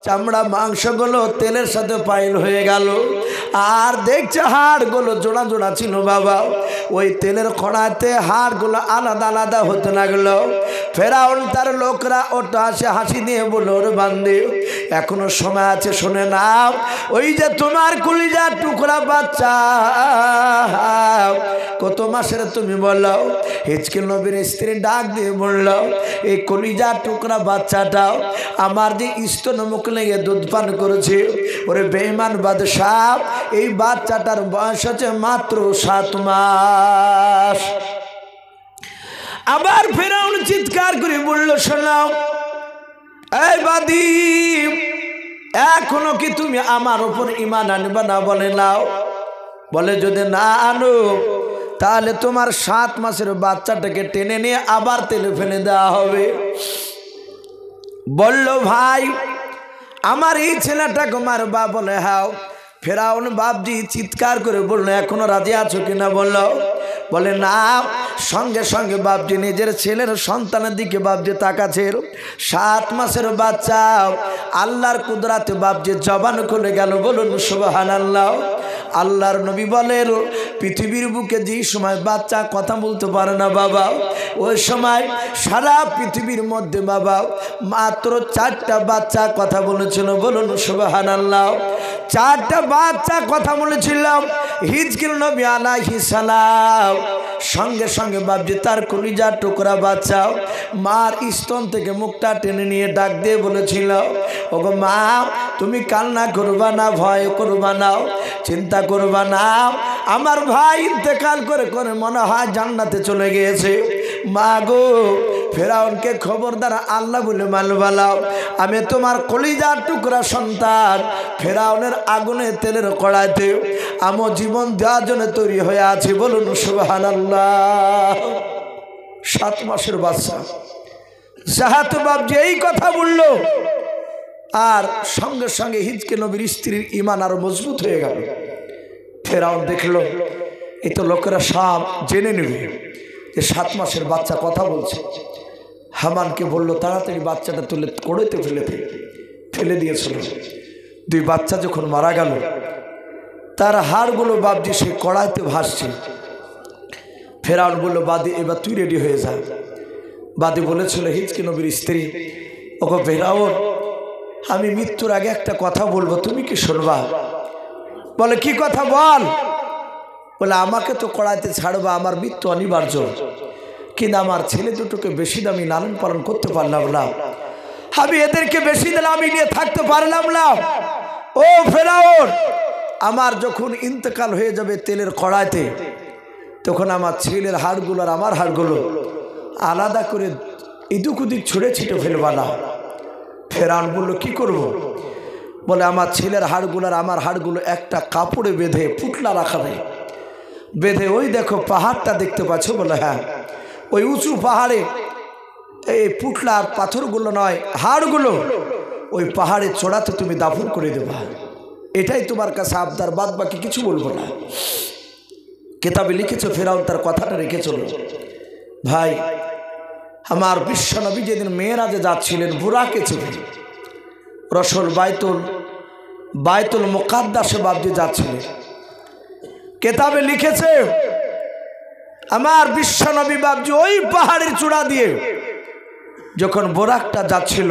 চামড়া মাংসগুলো তেলের সাথে পাইল হয়ে গেল। আর দেখছে হাড়গুলো জোড়া জোড়া ছিল বাবা, ওই তেলের কড়াইতে হাড়গুলো আলাদা আলাদা হতে লাগলো। ফেরাউন তার লোকরা ওটা হাসি হাসি দিয়ে বলল, ওরে বান্দি এখনো সময় আছে, শুনে নাও, ওই যে তোমার কলিজার টুকরা বাচ্চা কত মাসের তুমি বলো। হিজকিল নবীর স্ত্রী ডাক দিয়ে বলল, এই কলিজার টুকরা বাচ্চাটাও আমার যে স্তন মুখ লেগে দুধ পান করেছে। ওরে বেঈমান বাদশাহ, এই বাচ্চাটার বয়স হচ্ছে মাত্র 7 মাস। আবার ফেরাউন চিৎকার করে বলল, শোনাও এই বাদী, এখনো কি তুমি আমার উপর ঈমান আনবে না? বলে নাও। বলে যদি না আনো তাহলে তোমার 7 মাসের বাচ্চাটাকে টেনে নিয়ে আবার তেলে ফেলে দেওয়া হবে। বলল ভাই আমার এই ছেলেটাকে মারবা? বলে হ্যাঁ। ফেরাউন বাপজি চিৎকার করে বলল, এখনো রাজি আছো কিনা? বলল। বলে না। সঙ্গে সঙ্গে বাপজি নিজের ছেলের সন্তানের দিকে বাপজি তাকাচ্ছে। 7 মাসের বাচ্চা, আল্লাহর কুদরাতে বাপজি জবান খুলে গেল। বলুন সুবহানাল্লাহ। আল্লাহর নবী বলেন, পৃথিবীর বুকে যে সময় বাচ্চা কথা বলতে পারে না বাবা, ওই সময় সারা পৃথিবীর মধ্যে বাবা মাত্র 4টা বাচ্চা কথা বলেছিল। বলুন সুবহানাল্লাহ। 4টা বাচ্চা কথা বলেছিলাম। হিজকিল নবী আলাইহিস সালাম সঙ্গে সঙ্গে বাপজি তার কলিজার টুকরা বাচ্চা মার স্তন থেকে মুখটা টেনে নিয়ে ডাক দিয়ে বলেছিল, ওগো মা, তুমি কান্না করবা না, ভয় করবা না, চিন্তা করবা না, আমার ভাই ইন্তেকাল করে করে মনে হয় জান্নাতে চলে গিয়েছে। মা গো, ফেরাউনকে খবরদার আল্লাহ বলে মালবালাও, আমি তোমার কলিজার টুকরা সন্তান ফেরাউনের আগুনে তেলের কড়াইতে আমার জীবন দেওয়ার জন্য তৈরি হয়ে আছে। বলুন সুবহানাল্লাহ। 7 মাসের বাচ্চা জাহাত বাপজি এই কথা বলল, আর সঙ্গে সঙ্গে হিজকিল নবীর স্ত্রীর ঈমান আরো মজবুত হয়ে গেল। ফেরাউন দেখলো এই তো লোকেরা সব জেনে নেবে যে 7 মাসের বাচ্চা কথা বলছে। হামানকে বলল, তাড়াতাড়ি বাচ্চাটা তুলে কড়াইতে ফেলে দিয়েছিল। 2 বাচ্চা যখন মারা গেল, তার হাড়গুলো বাপজি সে কড়াইতে ভাসছে। ফেরাউন বলল, বাদী এবার তুই রেডি হয়ে যা। বাদী বলেছিল, হিজকিল নবীর স্ত্রী, ওগো ফেরাউন, আমি মৃত্যুর আগে একটা কথা বলবো, তুমি কি শুনবা? বলে কি কথা বল? বলে আমাকে তো কড়াইতে ছাড়বা, আমার মৃত্যু অনিবার্য, কিন্তু আমার ছেলে দুটোকে বেশি দামি লালন পালন করতে পারলাম না, আমি এদেরকে বেশি দিন আমি নিয়ে থাকতে পারলাম না। ও ফেরাউন, আমার যখন ইন্তেকাল হয়ে যাবে তেলের কড়াইতে, তখন আমার ছেলের হাড়গুলো আর আমার হাড়গুলো আলাদা করে এদিক ওদিক ছুঁড়ে ছিটে ফেলবা না। ফেরাউন বলল, কি করব? বলে আমার ছেলের হাড়গুলো আর আমার হাড়গুলো একটা কাপড়ে বেঁধে পুটলা রাখা নেই, বেঁধে ওই দেখো পাহাড়টা দেখতে পাচ্ছ? বলে হ্যাঁ। ওই উঁচু পাহাড়ে এই পুটলার পাথরগুলো নয়, হাড়গুলো ওই পাহাড়ে চড়াতে তুমি দাফন করে দেবা, এটাই তোমার কাছে আবদার, বাদ বাকি কিছু বলবো না। কিতাবে লিখেছো, ফেরাউন তার কথাটা রেখেছিল। ভাই আমার বিশ্বনবী যেদিন মেরাজে যাচ্ছিলেন বুরাকে চেপে, রসুল বাইতুল মুকাদ্দাসে বাপজি যাচ্ছিলেন। কিতাবে লিখেছে আমার বিশ্বনবী বাপজি ওই পাহাড়ের চূড়া দিয়ে যখন বোরাকটা যাচ্ছিল,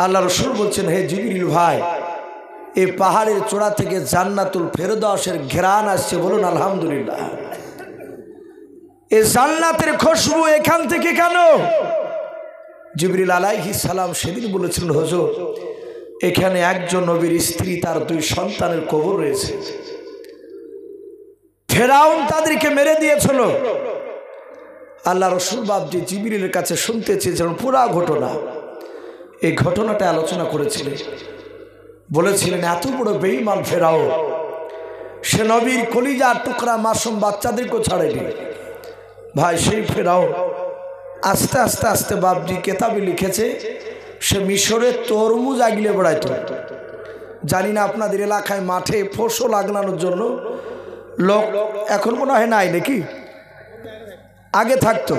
আল্লাহ রসুল বলছেন, হে জিবরিল ভাই, এই পাহাড়ের চূড়া থেকে জান্নাতুল ফেরদাউসের ঘ্রাণ আসছে। বলুন আলহামদুলিল্লাহ। এই জান্নাতের খুশবু এখান থেকে কেন? জিবরিল আলাইহিস সালাম সেদিন বলেছিলেন, হুজুর, এখানে একজন নবীর স্ত্রী তার 2 সন্তানের কবর রয়েছে। ফেরাউন তাদেরকে মেরে দিয়েছিল। আল্লাহ রসুল বাপজি জিবরিলের কাছে শুনতে চেয়েছিলেন পুরা ঘটনা। এই ঘটনাটা আলোচনা করেছিলেন, বলেছিলেন এত বড় বেঈমান ফেরাউন, সে নবীর কলিজার টুকরা মাসুম বাচ্চাদেরকেও ছাড়েনি। ভাই সেই ফেরাউন আস্তে আস্তে আস্তে বাপজি কেতাবে লিখেছে সে মিশরে তরমুজ আগলে বেড়াইত। জানি না আপনাদের এলাকায় মাঠে ফসল আগলানোর জন্য লোক এখন মনে হয় নাই নাকি? আগে থাকতো।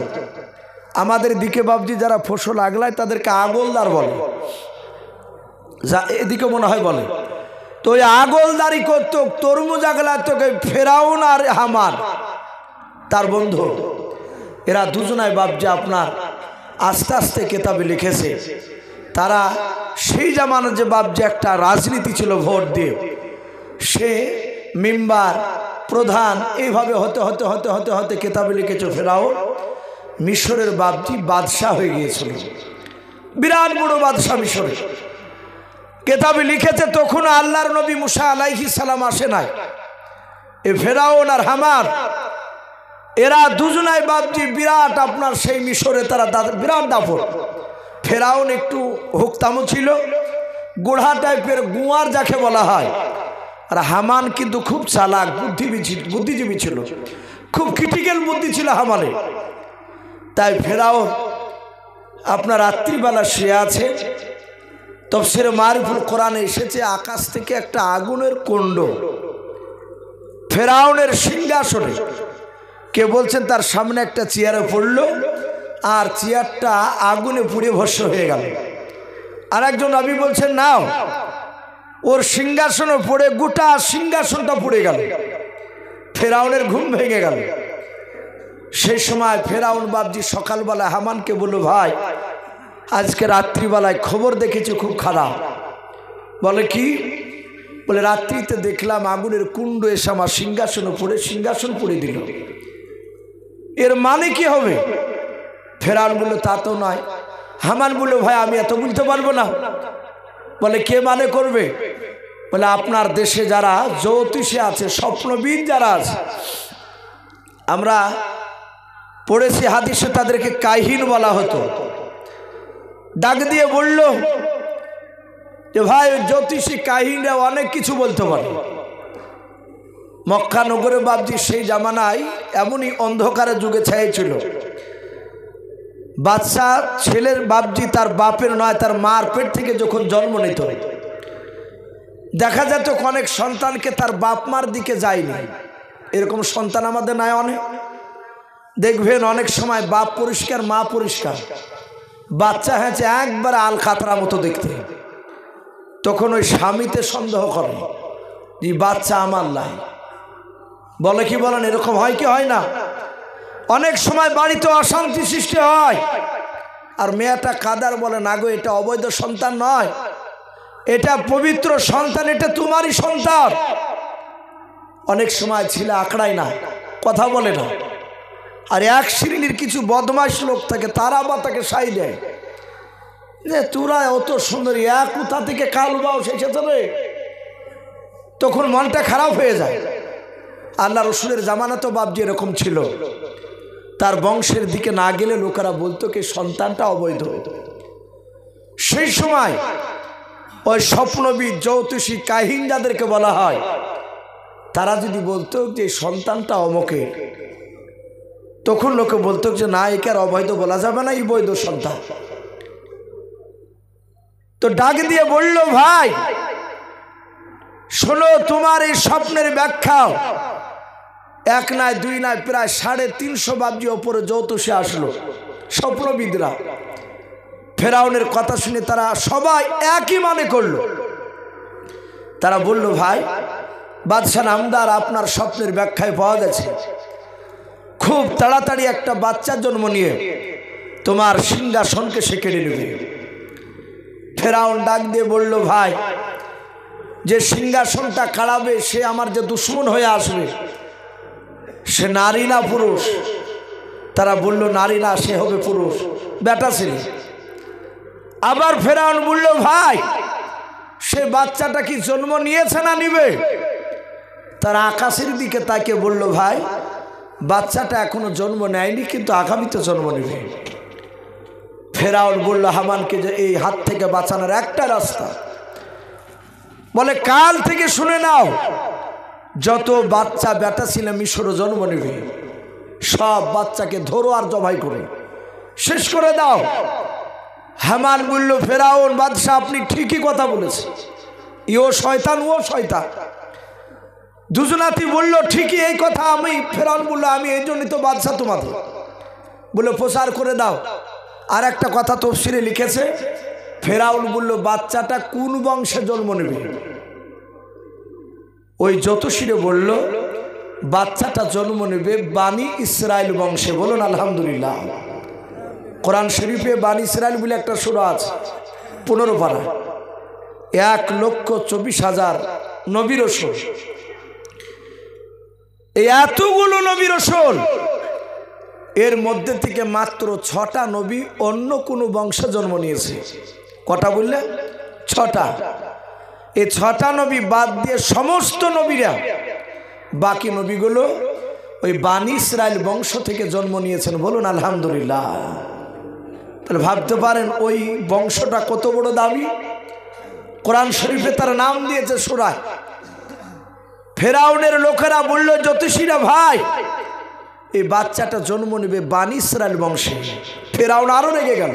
আমাদের দিকে বাপজি যারা ফসল আগলায় তাদেরকে আগলদার বলে। যা এদিকে মনে হয় বলে, তো ওই আগলদারি করতো, তরমুজ আগলা তোকে ফেরাউন আর হামান তার বন্ধু, এরা দুজনায় বাপজি আপনার আস্তে আস্তে কেতাবে লিখেছে। তারা সেই জামানার যে বাপজি একটা রাজনীতি ছিল ভোট দিয়ে, সে মেম্বার প্রধান এইভাবে হতে হতে হতে হতে হতে কেতাবে লিখেছে ফেরাউন মিশরের বাপজি বাদশাহ হয়ে গিয়েছিল, বিরাট বড় বাদশাহ মিশরের। কেতাবে লিখেছে তখন আল্লাহর নবী মুসা আলাইহিস সালাম আসে নাই। এ ফেরাউন আর হামান এরা দুজনাই বাপজি বিরাট আপনার সেই মিশরে তারা বিরাট দাপট। ফেরাউন একটু হুকতামো ছিল, গোড়া টাইপের গুয়ার যাকে বলা হয়, আর হামান কিন্তু খুব চালাক বুদ্ধিজীবী ছিল, খুব ক্রিটিক্যাল বুদ্ধি ছিল হামানে। তাই ফেরাউন আপনার রাত্রিবেলা শুয়ে আছে, তাফসীরে মারিফুল কোরআনে এসেছে আকাশ থেকে একটা আগুনের কুণ্ড ফেরাউনের সিংহাসনে, কে বলছেন তার সামনে একটা চেয়ারে পড়ল, আর চেয়ারটা আগুনে পুড়ে ভস্ম হয়ে গেল। আর একজন নবী বলছেন নাও, ওর সিংহাসনে পড়ে গোটা সিংহাসনটা পুড়ে গেল, ফেরাউনের ঘুম ভেঙে গেল। সেই সময় ফেরাউন বাপজি সকালবেলা হামানকে বলল, ভাই আজকে রাত্রিবেলায় খবর দেখেছি খুব খারাপ। বলে কি? বলে রাত্রিতে দেখলাম আগুনের কুণ্ড এসে আমার সিংহাসনে পড়ে সিংহাসন পুড়ে দিল, এর মানে কি হবে? ফেরাউন বলল তা তো নয়। হামান বলল ভাই আমি এত বলতে পারবো না। বলে কে মানে করবে? বলে আপনার দেশে যারা জ্যোতিষী আছে, স্বপ্নবিদ যারা আছে, আমরা পড়েছি হাদিসে তাদেরকে কাহিন বলা হতো। ডাক দিয়ে বলল যে ভাই জ্যোতিষী কাহিনরা অনেক কিছু বলতে পারে। মক্কা নগরে বাপজি সেই জামানায় এমনই অন্ধকারের যুগে ছাইছিল, বাচ্চা ছেলের বাপজি তার বাপের নয় তার মার পেট থেকে যখন জন্ম নিত, দেখা যেত অনেক সন্তানকে তার বাপ মার দিকে যায়নি। এরকম সন্তান আমাদের নাই অনেক, দেখবেন অনেক সময় বাপ পরিষ্কার মা পরিষ্কার, বাচ্চা হয়েছে একবার আল খাতরা মতো দেখতে, তখন ওই স্বামীতে সন্দেহ করে যে বাচ্চা আমার নাই। বলে কি বলেন, এরকম হয় কি হয় না? অনেক সময় বাড়িতে অশান্তি সৃষ্টি হয়, আর মেয়েটা কাদার বলে না গো এটা অবৈধ সন্তান নয়, এটা পবিত্র সন্তান, এটা তোমারই সন্তান। অনেক সময় ছেলে আঁকড়ায় না, কথা বলে না, আর এক শ্রেণীর কিছু বদমাশ লোক থাকে, তারা বা তাকে সাই দেয় যে তোরা অত সুন্দর এক কোথা থেকে কাল বাও এসেছে রে, তখন মনটা খারাপ হয়ে যায়। আল্লাহ রসুলের জামানা তো বাপজি এরকম ছিল, তার বংশের দিকে না গেলে লোকেরা বলতো কি সন্তানটা অবৈধ। সেই সময় ওই স্বপ্নবিদ জ্যোতিষী কাহিন যাদেরকে বলা হয়, তারা যদি বলতো যে সন্তানটা অমুকের, তখন লোকে বলতো যে না একে আর অবৈধ বলা যাবে না, এই বৈধ সন্তান। তো ডাক দিয়ে বলল ভাই শোনো, তোমার এই স্বপ্নের ব্যাখ্যা এক নয় দুই নয় প্রায় 350 বাবজি ওপরে জ্যোতিষী আসলো, স্বপ্নবিদরা। ফেরাউনের কথা শুনে তারা সবাই একই মানে করলো। তারা বলল ভাই বাদশাহ নামদার আপনার স্বপ্নের ব্যাখ্যায় পাওয়া গেছে, খুব তাড়াতাড়ি একটা বাচ্চার জন্ম নিয়ে তোমার সিংহাসনকে সে কেড়ে নেবে। ফেরাউন ডাক দিয়ে বলল ভাই যে সিংহাসনটা কাড়াবে সে আমার যে দুশ্মন হয়ে আসবে, সে নারী না পুরুষ? তারা বলল নারী না, সে হবে পুরুষ, বেটা ছেলে। আবার ফেরাউন বলল ভাই সে বাচ্চাটা কি জন্ম নিয়েছে না নিবে? তারা আকাশের দিকে তাকে বলল ভাই বাচ্চাটা এখনো জন্ম নেয়নি, কিন্তু আগামীতে জন্ম নেবে। ফেরাউন বলল হামানকে যে এই হাত থেকে বাঁচানোর একটা রাস্তা, বলে কাল থেকে শুনে নাও, যত বাচ্চা বেটা ছিল মিশরে জন্ম নেবে সব বাচ্চাকে ধরো আর জবাই করো, শেষ করে দাও। হামান বলল ফেরাউন বাদশাহ আপনি ঠিকই কথা বলেছেন, ইও শয়তান ও শয়তান। দুজনাতি বলল ঠিকই এই কথা। আমি ফেরাউন বলল আমি এই জন্যই তো বাদশাহ তোমাদের, বলে প্রচার করে দাও। আর একটা কথা তফসিরে লিখেছে ফেরাউন বলল বাচ্চাটা কোন বংশে জন্ম নেবে? ওই জ্যোতিষীরে বলল বাচ্চাটা জন্ম নেবে বানি ইসরাইল বংশে। বলুন আলহামদুলিল্লাহ। কোরআন শরীফে বানি ইসরাইল বলে একটা সূরা আছে, 15 পারা, 1,24,000 নবী রাসূল। এই এতগুলো নবী রাসূল, এর মধ্যে থেকে মাত্র 6টা নবী অন্য কোনো বংশে জন্ম নিয়েছে। কটা বললে? 6টা। এই 6টা নবী বাদ দিয়ে সমস্ত নবীরা, বাকি নবীগুলো ওই বানি ইসরাইল বংশ থেকে জন্ম নিয়েছেন। বলুন আলহামদুলিল্লাহ। তাহলে ভাবতে পারেন ওই বংশটা কত বড় দামি। কোরআন শরীফে তার নাম দিয়েছে সূরায়। ফেরাউনের লোকেরা বলল জ্যোতিষীরা ভাই এই বাচ্চাটা জন্ম নেবে বানি ইসরাইল বংশে। ফেরাউন আরো রেগে গেল,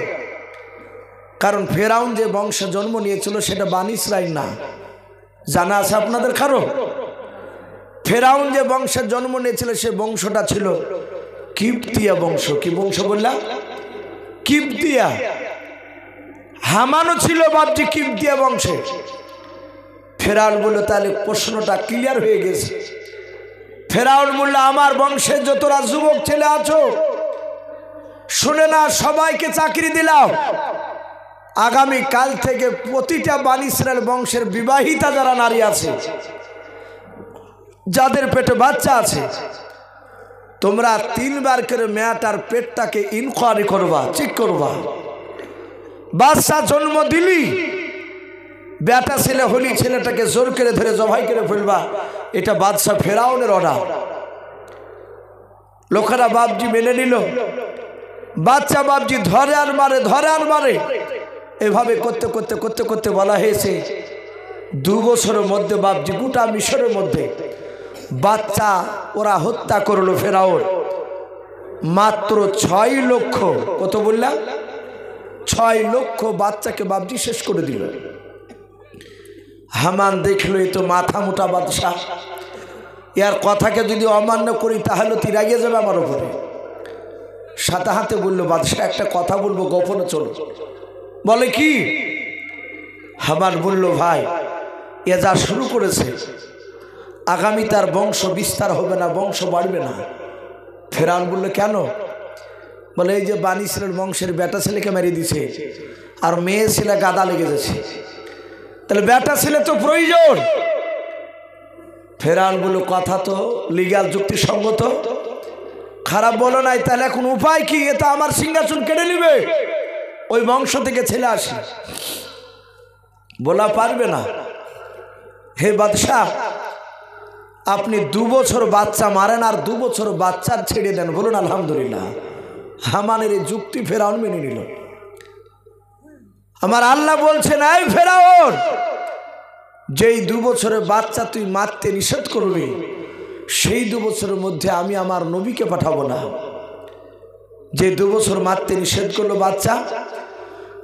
কারণ ফেরাউন যে বংশে জন্ম নিয়েছিল সেটা বানি ইসরাইল না। জানা আছে আপনাদের কারো? ফেরাউন যে বংশের জন্ম নিয়েছিল সে বংশটা ছিল কিপ্তিয়া বংশ। কি বংশ বললাম? কিপ্তিয়া। হামানও ছিল বাপজি কিপ্তিয়া বংশে। ফেরাউন বলল তাহলে প্রশ্নটা ক্লিয়ার হয়ে গেছে। ফেরাউন বলল আমার বংশে যতরা যুবক ছেলে আছো শুনে না, সবাইকে চাকরি দিলাম। আগামী কাল থেকে প্রতিটা বানি ইসরাইল বংশের বিবাহিতা যারা নারী আছে, যাদের পেটে বাচ্চা আছে, তোমরা 3 বার করে মেয়েটার পেটটাকে ইনকোয়ারি করবা, চেক করবা। বাচ্চা জন্ম দিলি, বেটা ছেলে হলি ছেলেটাকে জোর করে ধরে জবাই করে ফেলবা। এটা বাদশা ফেরাউনের অর্ডার। লোকেরা বাপজি মেনে নিল। বাচ্চা বাপজি ধরে আর মারে, ধরে আর মারে। এভাবে করতে করতে করতে করতে বলা হয়েছে 2 বছরের মধ্যে বাপজি গোটা মিশরের মধ্যে বাচ্চা ওরা হত্যা করলো ফেরাউন। মাত্র 6 লক্ষ, কত বললাম? 6 লক্ষ বাচ্চাকে বাপজি শেষ করে দিল। হামান দেখলো এ তো মাথা মোটা বাদশা, এর কথাকে যদি অমান্য করি তাহলে তুই রাগিয়ে যাবে আমার উপরে। সাথে হাতে বললো বাদশা একটা কথা বলবো, গোপনে চলো। বলে কি? হামান বলল ভাই এ যা শুরু করেছে আগামী তার বংশ বিস্তার হবে না, বংশ বাড়বে না। ফেরাউন বলল কেন? বলে এই যে বানি ইসরাইল বংশের বেটা ছেলেকে মেরে দিছে আর মেয়ে ছেলে গাদা লেগে যাচ্ছে, তাহলে বেটা ছেলে তো প্রয়োজন। ফেরাউন বলল কথা তো লিগ্যাল যুক্তিসঙ্গত, খারাপ বলো নাই, তাহলে এখন উপায় কি? এটা আমার সিংহাসন কেড়ে নিবে, ওই বংশ থেকে ছেলে আসে। বলা পারবে না। হে বাদশাহ আপনি 2 বছর বাচ্চা মারেন আর 2 বছর বাচ্চার ছেড়ে দেন। বলুন আলহামদুলিল্লাহ। হামানের এই যুক্তি ফেরাউন মেনে নিল। আমার আল্লাহ বলছেন এই ফেরাউন, যেই 2 বছরের বাচ্চা তুই মারতে নিষেধ করবি সেই 2 বছরের মধ্যে আমি আমার নবীকে পাঠাবো না। যে 2 বছর মারতে নিষেধ করলো বাচ্চা,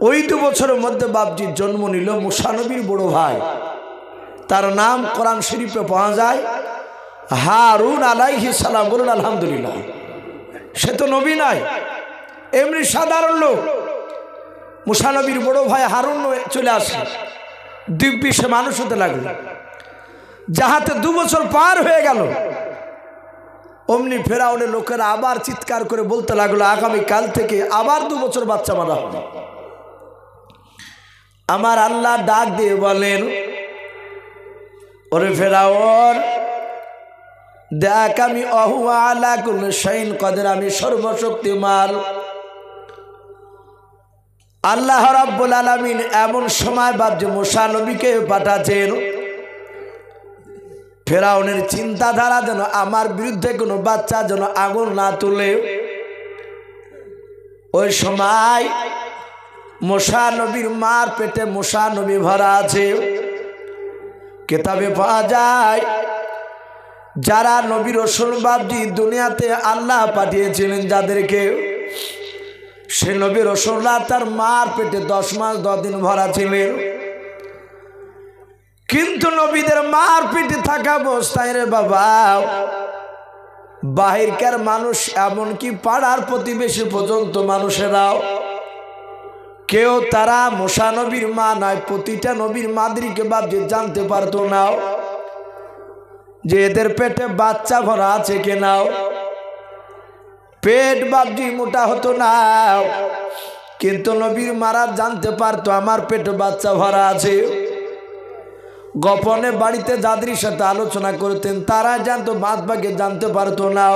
ওই 2 বছরের মধ্যে বাপজির জন্ম নিল মুসা নবীর বড় ভাই। তার নাম কোরআন শরীফে পাওয়া যায় হারুন আলাইহিস সালাম। বলুন আলহামদুলিল্লাহ। সে তো নবী নাই, এমনি সাধারণ লোক। মুসা নবীর বড় ভাই হারুন চলে আসে, দিব্যি সে মানুষ হতে লাগলো। যাহাতে 2 বছর পার হয়ে গেল, অমনি ফেরাউনের লোকেরা আবার চিৎকার করে বলতে লাগলো আগামী কাল থেকে আবার 2 বছর বাচ্চা মারা হবে। আমার আল্লাহ ডাক দিয়ে বলেন ওরে ফেরাউন দেখ আমি অহুয়া আলা কুল্লি শাইইন কাদির, আমি সর্বশক্তিমান। আল্লাহ রাব্বুল আলামিন এমন সময় বাপজি মুসা নবীকে পাঠাচ্ছেন ফেরাউনের চিন্তাধারা যেন আমার বিরুদ্ধে কোনো বাচ্চা যেন আগুন না তুলে। ওই সময় মুসা নবীর মার পেটে মুসা নবী ভরা আছে। কিতাবে পাওয়া যায় যারা নবী রাসূল বাপজি দুনিয়াতে আল্লাহ পাঠিয়েছিলেন যাদেরকে, সে নবী রাসূলরা তার মার পেটে 10 মাস 10 দিন ভরা ছিলেন। কিন্তু নবীদের মার পেটে থাকা অবস্থায় রে বাবা বাহিরকার মানুষ এমনকি পাড়ার প্রতিবেশী পর্যন্ত মানুষেরাও কেউ তারা মুসা নবীর মা নয়, প্রতিটা নবীর মাদেরকে বাপজি জানতে পারতো না যে এদের পেটে বাচ্চা ভরা আছে কিনা। পেট বাপজি মোটা হতো না, কিন্তু নবীর মারা জানতে পারতো আমার পেটে বাচ্চা ভরা আছে। গোপনে বাড়িতে যাদের সাথে আলোচনা করতেন তারা জানতো, বাদ বাকি জানতে পারতো না।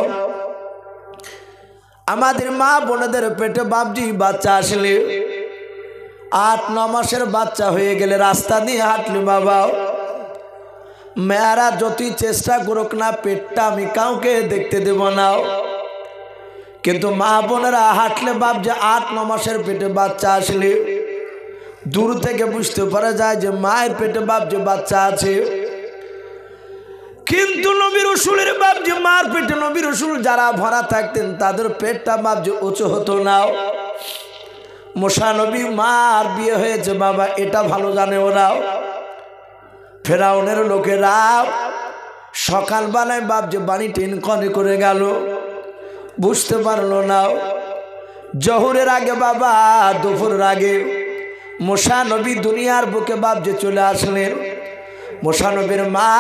আমাদের মা বোনেদের পেটে বাপজি বাচ্চা আসলে 8-9 মাসের বাচ্চা হয়ে গেলে রাস্তা দিয়ে হাঁটলে বাবা মেয়েরা যতই চেষ্টা করুক না পেটটা আমি কাউকে দেখতে দেব না, কিন্তু মা বোনেরা হাঁটলে বাপজি 8-9 মাসের পেটে বাচ্চা আসলে দূর থেকে বুঝতে পারা যায় যে মায়ের পেটে বাপজি বাচ্চা আছে। কিন্তু নবী রাসূলের বাপজি মার পেটে নবী রাসূল যারা ভরা থাকতেন তাদের পেটটা বাপজি উঁচু হতো না। মুসা নবী মার বিয়ে হয়েছে বাবা, এটা ভালো জানে ওরা। ফেরাউনের লোকেরা সকালবেলায় বাপজি বাড়ি টেনকনে করে গেল, বুঝতে পারলো না। জোহরের আগে বাবা, দুপুরের আগে মুসা নবী দুনিয়ার বুকে বাপজি চলে আসলেন। মুসা নবীর মা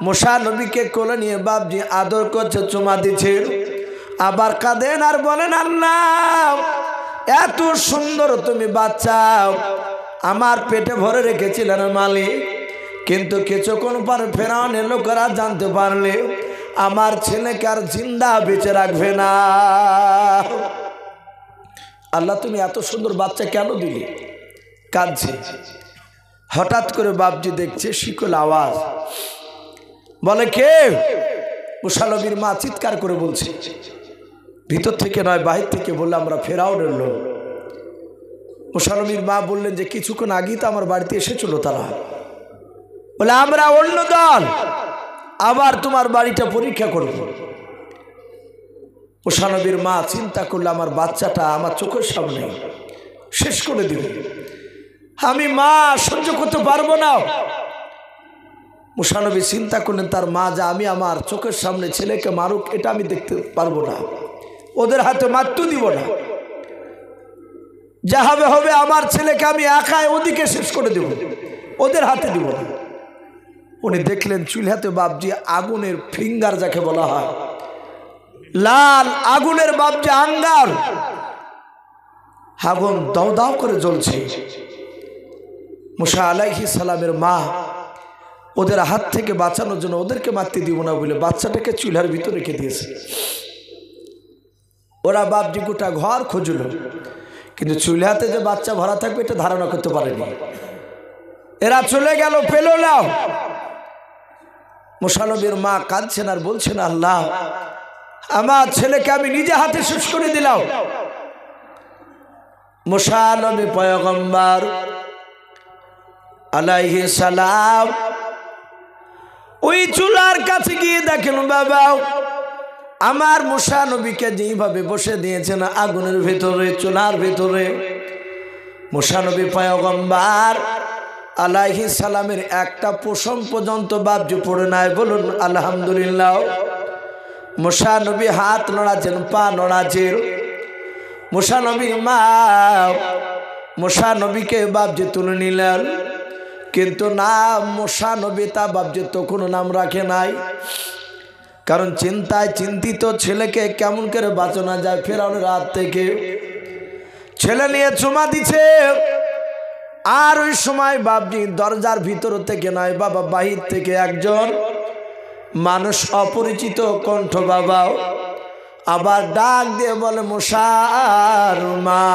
মুসা নবীকে কোলে নিয়ে বাপজি আদর করছে, চুমা দিচ্ছে, আবার কাঁদেন আর বলেন আল্লাহ এত সুন্দর তুমি বাচ্চা আমার পেটে ভরে রেখেছিলেন মালিক, কিন্তু কিছুক্ষণ পর ফেরাউনের লোকেরা জানতে পারলে আমার ছেলেকে আর জিন্দা বেঁচে রাখবে না। আল্লাহ তুমি এত সুন্দর বাচ্চা কেন দিলে? কাঁদছে। হঠাৎ করে বাপজি দেখছে শিকল আওয়াজ, বলে কে? মুসা নবীর মা চিৎকার করে বলছে, ভিতর থেকে নয় বাহির থেকে বললে আমরা ফেরাউনের লোক। মুসা নবীর মা বললেন যে কিছুক্ষণ আগেই তো আমার বাড়িতে এসেছিল তারা। বলে আমরা অন্য দল, আবার তোমার বাড়িটা পরীক্ষা করব। মুসা নবীর মা চিন্তা করলে আমার বাচ্চাটা আমার চোখের সামনে শেষ করে দিবে, আমি মা সহ্য করতে পারবো না। মুসা নবী চিন্তা করলেন তার মা যা আমি আমার চোখের সামনে ছেলেকে মারুক এটা আমি দেখতে পারবো না, ওদের হাতে মারতে দিব না, যা হবে হবে আমার ছেলেকে আমি একাই ওদিকে শেষ করে দেব, ওদের হাতে দিব না। উনি দেখলেন চুলহাতে বাপজি আগুনের ফিঙ্গার যাকে বলা হয়, লাল আগুনের বাপজি আঙ্গার, আগুন দাও দাও করে জ্বলছে। মুসা আলাইহিস সালামের মা ওদের হাত থেকে বাঁচানোর জন্য ওদেরকে মারতে দিব না বলে বাচ্চাটাকে চুলার ভিতরে রেখে দিয়েছে। ওরা বাপজি গোটা ঘর খুঁজল, কিন্তু চুলাতে যে বাচ্চা ভরা থাকবে এটা ধারণা করতে পারেনি। এরা চলে গেল, পেল না। মুসা নবীর মা কাঁদছেন আর বলছেন আল্লাহ আমার ছেলেকে আমি নিজে হাতে শেষ করে দিলাম। মুসা নবী পয়গম্বর আলাইহিস সালাম ওই চুলার কাছে গিয়ে দেখেন বাবা আমার মুসা নবীকে যেইভাবে বসে দিয়েছেন আগুনের ভিতরে, চুলার ভিতরে, মুসা নবী পয়গম্বর আলাইহিস সালামের একটা পশম পর্যন্ত বাপজি পড়ে নাই। বলুন আলহামদুলিল্লাহ। মুসা নবী হাত নড়াচ্ছেন, পা নড়াচ্ছেন। মুসা নবী মা মুসা নবীকে বাপজি তুলে নিলেন, কিন্তু না মুসা নবী তা বাপজি তো কোনো নাম রাখে নাই, কারণ চিন্তায় চিন্তিত ছেলেকে কেমন করে বাঁচানো যায় ফেরাউনের হাত থেকে। ছেলে নিয়ে চুমা দিছে, আর ওই সময় বাপজি দরজার ভিতর থেকে নয় বাবা বাহির থেকে একজন মানুষ অপরিচিত কণ্ঠ বাবা আবার ডাক দিয়ে বলে মুসার মা,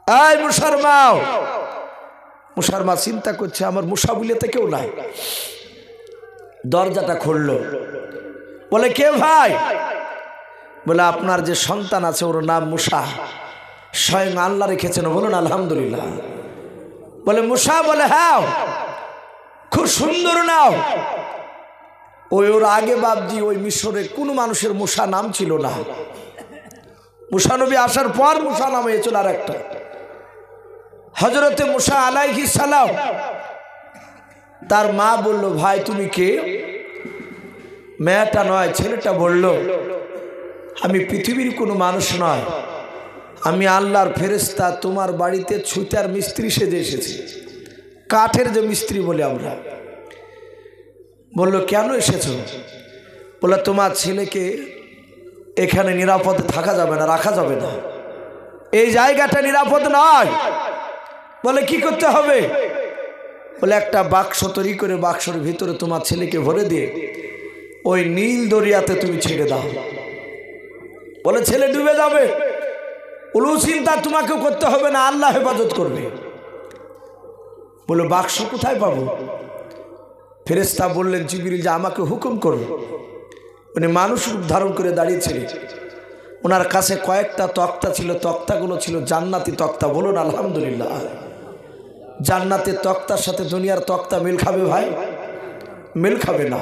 এই মুসার মা। মুসার মা চিন্তা করছে আমার মুসা বলে তো কেউ নাই। দরজাটা খুলল, বলে কে ভাই? বলে আপনার যে সন্তান আছে ওর নাম মুসা, স্বয়ং আল্লাহ রেখেছেন, বলুন আলহামদুলিল্লাহ। বলে মুসা? বলে হ্যাঁ, খুব সুন্দর নাও। ওর আগে বাপজি ওই মিশরে কোনো মানুষের মুসা নাম ছিল না। মুসা নবী আসার পর মুসা নাম হয়েছিল আর একটা, হযরতে মুসা আলাইহিস সালাম। তার মা বলল ভাই তুমি কে? মেয়েটা নয় ছেলেটা বলল আমি পৃথিবীর কোনো মানুষ নয়, আমি আল্লাহর ফেরেশতা তোমার বাড়িতে ছুতার মিস্ত্রি সেজে এসেছি, কাঠের যে মিস্ত্রি বলে আমরা। বললো কেন এসেছো? বলে তোমার ছেলেকে এখানে নিরাপদে থাকা যাবে না, রাখা যাবে না, এই জায়গাটা নিরাপদ নয়। বলে কি করতে হবে? বলে একটা বাক্স তৈরি করে বাক্সের ভিতরে তোমার ছেলেকে ভরে দিয়ে ওই নীল দরিয়াতে তুমি ছেড়ে দাও। বলে ছেলে ডুবে যাবে। কোনো চিন্তা তোমাকে করতে হবে না, আল্লাহ হেফাজত করবে। বলে বাক্স কোথায় পাবো? ফেরেশতা বললেন জিবরিল যে আমাকে হুকুম করো। উনি মানুষ রূপ ধারণ করে দাঁড়িয়েছিলেন। ওনার কাছে কয়েকটা তক্তা ছিল, তক্তাগুলো ছিল জান্নাতি তক্তা। বলুন আলহামদুলিল্লাহ। জান্নাতের তক্তার সাথে দুনিয়ার তক্তা মিল খাবে ভাই? মিল খাবে না।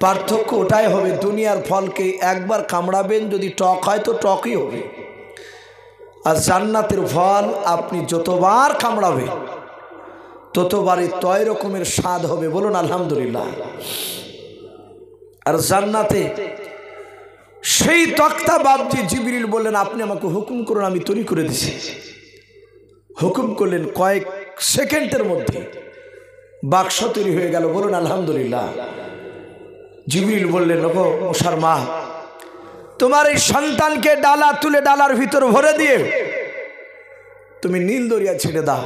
পার্থক্য ওটাই হবে, দুনিয়ার ফলকে একবার কামড়াবেন, যদি টক হয় তো টকই হবে, আর জান্নাতের ফল আপনি যতবার কামড়াবেন ততবারই তয় রকমের স্বাদ হবে। বলুন আলহামদুলিল্লাহ। আর জান্নাতে সেই তক্তা বাবজি জিবরিল বললেন আপনি আমাকে হুকুম করুন, আমি তৈরি করে দিছি। হুকুম করলেন, কয়েক সেকেন্ডের মধ্যে বাক্স তৈরি হয়ে গেল। বলুন আলহামদুলিল্লাহ। জিবরিল বললেন ওগো মুসার মা, তোমার এই সন্তানকে ডালা তুলে ডালার ভিতর ভরে দিয়ে তুমি নীল দরিয়া ছেড়ে দাও।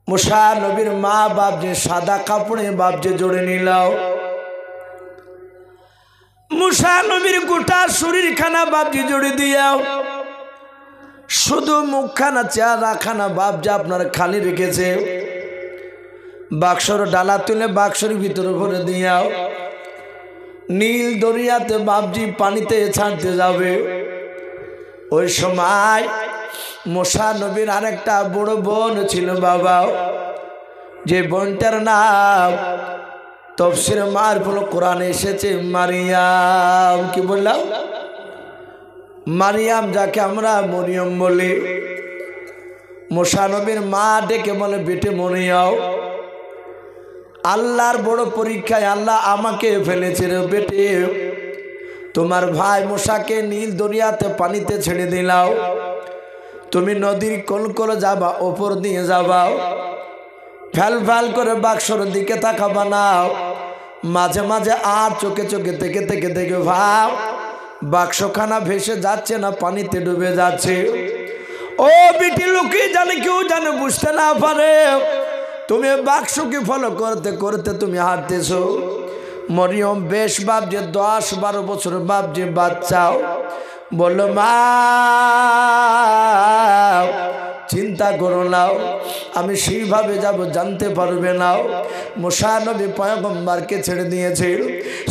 মুসা নবীর মা বাবজি সাদা কাপড়ে বাবজি জড়ে নিলাও। মুসা নবীর গোটা শরীর খানা বাবজি জড়ে দিয়াও, শুধু মুখখানা চেহারা খানা বাবজি আপনার খালি রেখেছে। বাক্সর ডালা তুলে বাক্সের ভিতরে ভরে দিয়াও, নীল দরিয়াতে বাবজি পানিতে ছাড়তে যাবে। ওই সময় মুসা নবীর আরেকটা বড় বোন ছিল বাবা, যে বোনটার নাম তাফসীরে মারফুল কোরআনে এসেছে মারিয়াম। কি বললাম? মারিয়াম, যাকে আমরা মরিয়ম বলি। মুসা নবীর মা ডেকে বলে বেটে মরিয়ম, আল্লাহর বড় পরীক্ষায় আল্লাহ আমাকে ফেলেছে রে বেটে। তোমার ভাই মুসাকে নীল দরিয়াতে পানিতে ছেড়ে দিলাও, তুমি নদীর কোল করে যাবা, ওপর দিয়ে যাবা, ফ্যাল ফ্যাল করে বাক্সর দিকে তাকাবা না। মাঝে মাঝে আর চোখে চোখে থেকে থেকে দেখে ভাব বাক্সখানা ভেসে যাচ্ছে না পানিতে ডুবে যাচ্ছে। ও বিটি লোকে জানে, কেউ জানে, বুঝতে না পারে, তুমি বাক্সকে ফলো করতে করতে তুমি হাঁটতেছো। মরিয়ম বেশ বাপ যে 10-12 বছর বাপ যে বাচ্চাও বললো মা চিন্তা করো নাও, আমি সেইভাবে যাব জানতে পারবে নাও। মুসা নবী পয়গম্বরকে ছেড়ে দিয়েছে,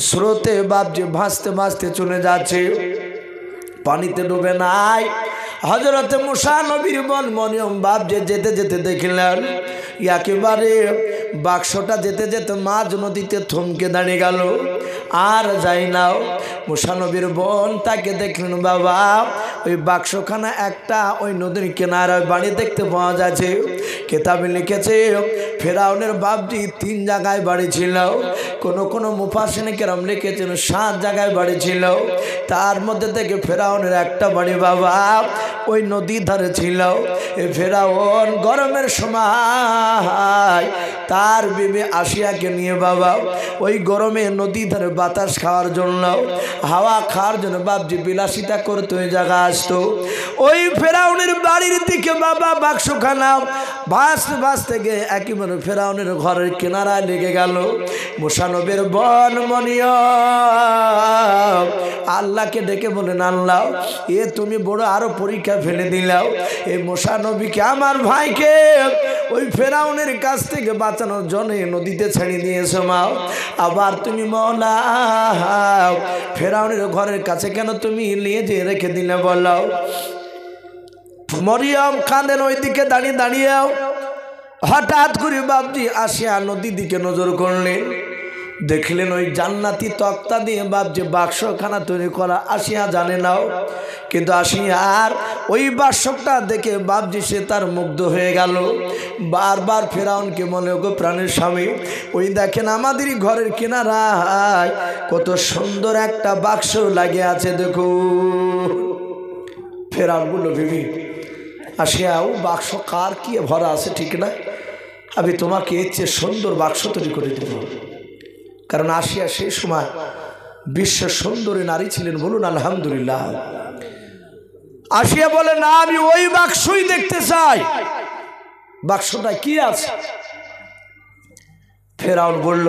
স্রোতে বাপ যে ভাসতে ভাসতে চলে যাচ্ছে, পানিতে ডুবে নাই। হযরতে মুসা নবীর বোন মরিয়ম বাপ যে যেতে যেতে দেখলেন একেবারে বাক্সটা যেতে যেতে মাঝ নদীতে থমকে দাঁড়িয়ে গেল, আর যাই নাও। মুসা নবীর বোন তাকে দেখলেন বাবা ওই বাক্সখানা একটা ওই নদীর কিনারায় বাড়ি দেখতে পাওয়া যাচ্ছে। কিতাবে লিখেছে ফেরাউনের বাপজি 3 জায়গায় বাড়ি ছিল, কোন মুফাসসির কেরাম লিখেছেন 7 জায়গায় বাড়ি ছিল। তার মধ্যে থেকে ফেরাউনের একটা বাড়ি বাবা ওই নদীর ধারে ছিল। এই ফেরাউন গরমের সময় তার বিবি আসিয়াকে নিয়ে বাবা ওই গরমে নদী ধারে বাতাস খাওয়ার জন্য, হাওয়া খাওয়ার জন্য বাপজি বিলাসিতা করতে ওই জায়গা আসতো। ওই ফেরাউনের বাড়ির দিকে বাবা বাক্সখানা ভাসতে ভাসতে গিয়ে একেবারে ফেরাউনের ঘরের কিনারায় লেগে গেল। মুসা নবীর বোন মরিয়ম আল্লাহকে ডেকে বলেন আল্লাহ এ তুমি বড় আরো পরীক্ষা ফেলে দিলাও। এই মুসা নবীকে আমার ভাইকে ওই ফেরাউনের কাছ থেকে বাঁচানোর জন্য নদীতে ছেড়ে দিয়েছো মা, আবার তুমি মওলা ফেরাউনের ঘরের কাছে কেন তুমি নিয়ে যেয়ে রেখে দিলে বলো। মরিয়ম কাঁদেন ওই দিকে দাঁড়িয়ে দাঁড়িয়ে। হঠাৎ করে বাপজি আসিয়া নদীর দিকে নজর করলেন, দেখলেন ওই জান্নাতি তক্তা দিয়ে বাপজি বাক্সখানা তৈরি করা। আসিয়া জানে নাও, কিন্তু আসিয়ার ওই বাক্সটা দেখে বাপজি সে তার মুগ্ধ হয়ে গেল। বারবার ফেরাউনকে মনে গো প্রাণের স্বামী ওই দেখেন আমাদের ঘরের কিনারায় কত সুন্দর একটা বাক্স লাগে আছে, দেখো ফেরাউন বলল, বিবি আসিয়াও বাক্স কার কি ভরা আছে ঠিক না, আমি তোমাকে এর চেয়ে সুন্দর বাক্স তৈরি করে দেব। কারণ আসিয়া সেই সময় বিশ্বের সুন্দরী নারী ছিলেন, বলুন আলহামদুলিল্লাহ। আসিয়া বলে, না আমি ওই বাক্সই দেখতে চাই, বাক্সটা কি আছে? ফেরাউন বলল,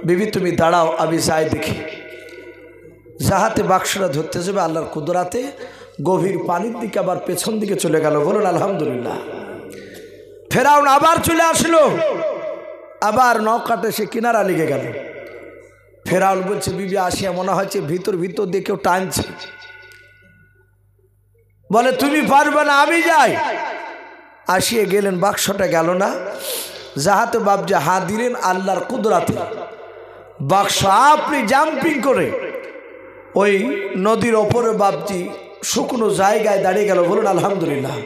বিবি তুমি দাঁড়াও, আমি যাই দেখি। যাহাতে বাক্সটা ধরতে যাবে, আল্লাহর কুদরাতে গভীর পানির দিকে আবার পেছন দিকে চলে গেল, বলুন আলহামদুলিল্লাহ। ফেরাউন আবার চলে আসলো, আবার নৌকাতে সে কিনারা লেগে গেল। ফেরাউন বলছে, বিবি আসিয়া মনে হচ্ছে ভিতর ভিতর দিয়ে কেউ টানছে। বলে, তুমি পারবে না, আমি যাই। আসিয়া গেলেন, বাক্সটা গেল না। যাহাতে বাবজি হাত দিলেন, আল্লাহর কুদরাতে বাক্স আপনি জাম্পিং করে ওই নদীর ওপরে বাবজি শুকনো জায়গায় দাঁড়িয়ে গেল, বলুন আলহামদুলিল্লাহ।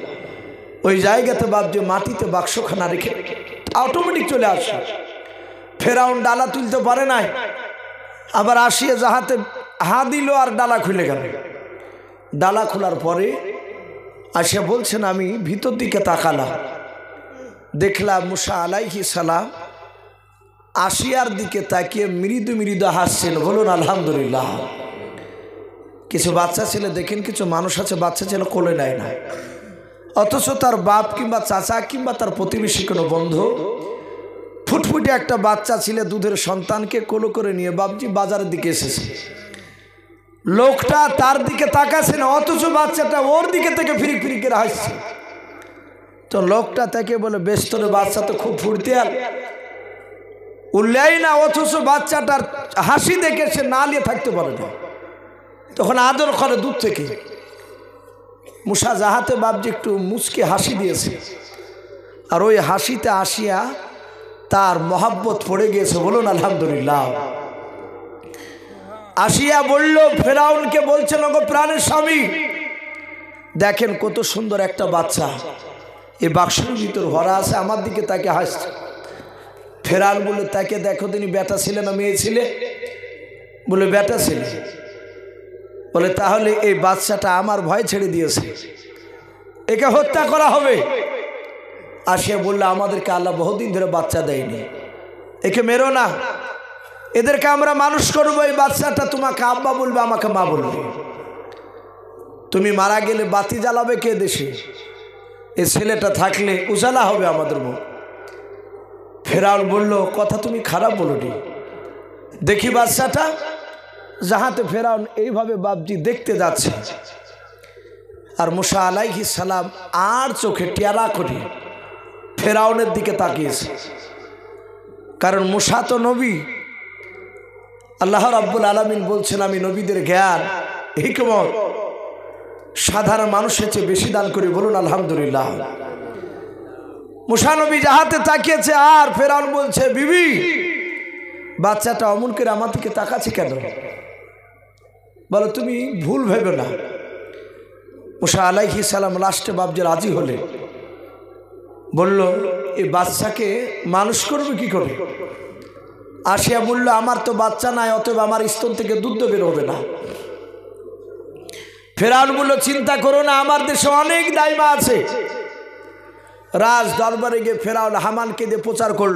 ওই জায়গাতে বাবজি মাটিতে বাক্সখানা রেখে অটোমেটিক চলে আসে। ফেরাউন ডালা তুলতে পারে নাই, আবার আসিয়া যাহাতে হাত দিল আর ডালা খুলে গেল। ডালা খোলার পরে আসিয়া বলছেন, আমি ভিতর দিকে তাকালাম, দেখলাম মুসা আলাইহিস সালাম আসিয়ার দিকে তাকিয়ে মৃদু মৃদু হাসছেন, বলুন আলহামদুলিল্লাহ। কিছু বাচ্চা ছেলে দেখেন, কিছু মানুষ আছে বাচ্চা ছেলে কোলে নেয় না, অথচ তার বাপ কিংবা চাচা কিংবা তার প্রতিবেশী কোনো বন্ধু ফুটফুটে একটা বাচ্চা ছেলে দুধের সন্তানকে কোলে করে নিয়ে বাপজি বাজারের দিকে এসেছে। লোকটা তার দিকে তাকাচ্ছে না, অথচ বাচ্চাটা ওর দিকে থেকে ফিরি ফিরি করে হাসছে। তো লোকটা তাকে বলে, বেশ তোর বাচ্চা তো খুব ফুর্তি, আর উল্লেই না, অথচ বাচ্চাটার হাসি দেখে সে না নিয়ে থাকতে পারে না। তখন আদর করে দূর থেকে। মুসা যাহাতে বাপজি একটু মুচকে হাসি দিয়েছে, আর ওই হাসিতে আসিয়া তার মহাব্বত পড়ে গিয়েছে, বলুন আলহামদুলিল্লাহ। আসিয়া বলল, ফেরাউনকে বলছেন, ওগো প্রাণের স্বামী, দেখেন কত সুন্দর একটা বাচ্চা এই বাক্সের ভিতর ভরা আছে, আমার দিকে তাকে হাসছে। ফেরাউন বলে, তাকে দেখো তিনি বেটা ছিলে না মেয়ে ছিলে? বলে, বেটা ছিলে। বলে, তাহলে এই বাচ্চাটা আমার ভয় ছেড়ে দিয়েছে, একে হত্যা করা হবে। আসিয়া বললো, আমাদেরকে আল্লাহ বহুদিন ধরে বাচ্চা দেয়নি, একে মেরো না, এদেরকে আমরা মানুষ করবো। এই বাচ্চাটা তোমাকে আব্বা বলবে, আমাকে মা বলবে। তুমি মারা গেলে বাতি জ্বালাবে কে দেশে? এই ছেলেটা থাকলে উজালা হবে আমাদের মুখ। ফেরাউন বলল, কথা তুমি খারাপ বলোনি, দেখি বাচ্চাটা। যাহাতে ফেরাউন এইভাবে বাপজি দেখতে যাচ্ছে, আর মুসা আলাইহিস সালাম আর চোখে টেরা করে ফেরাউনের দিকে তাকিয়েছে। কারণ মুসা তো নবী, আল্লাহ রাব্বুল আলামিন বলছেন, আমি নবীদের জ্ঞান হিকমত সাধারণ মানুষের চেয়ে বেশি দান করি, বলুন আলহামদুলিল্লাহ। মুসা নবী যাহাতে তাকিয়েছে, আর ফেরাউন বলছে, বিবি বাচ্চাটা অমন করে আমার দিকে তাকাচ্ছে কেন? বলো, তুমি ভুল ভেবে না। মুসা আলাইহিস সালাম লাস্টে বাপজি রাজি হলে বলল, এই বাচ্চাকে মানুষ করবে কি করে? আসিয়া বলল, আমার তো বাচ্চা নাই, অতএব আমার স্তন থেকে দুধ বের হবে না। ফেরাউন বলল, চিন্তা করো না, আমার দেশে অনেক দাইমা আছে। রাজ দরবারে গিয়ে ফেরাউন হামানকে দিয়ে প্রচার করল,